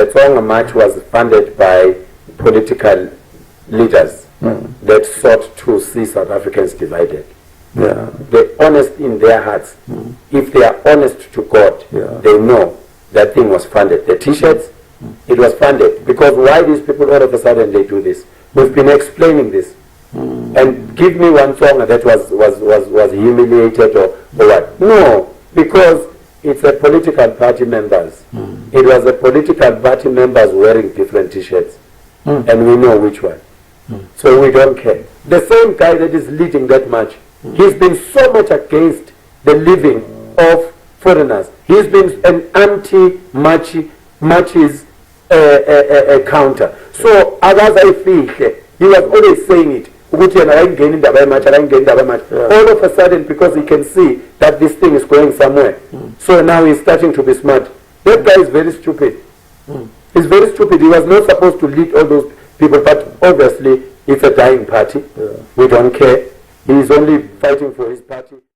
Vatsonga march was funded by political leaders that sought to see South Africans divided. They're honest in their hearts. If they are honest to God, they know that thing was funded. The t-shirts, it was funded. Because why these people all of a sudden they do this? We've been explaining this. And give me one song that was humiliated or what? No, because it's a political party members. It was a political party members wearing different t-shirts. And we know which one. So we don't care. The same guy that is leading that march, he's been so much against the living of foreigners. He's been an anti-marches counter. So others I feel, he was always saying it. All of a sudden, because he can see that this thing is going somewhere, so now he's starting to be smart. That guy is very stupid. He's very stupid. He was not supposed to lead all those people, but obviously it's a dying party. We don't care. He is only fighting for his party.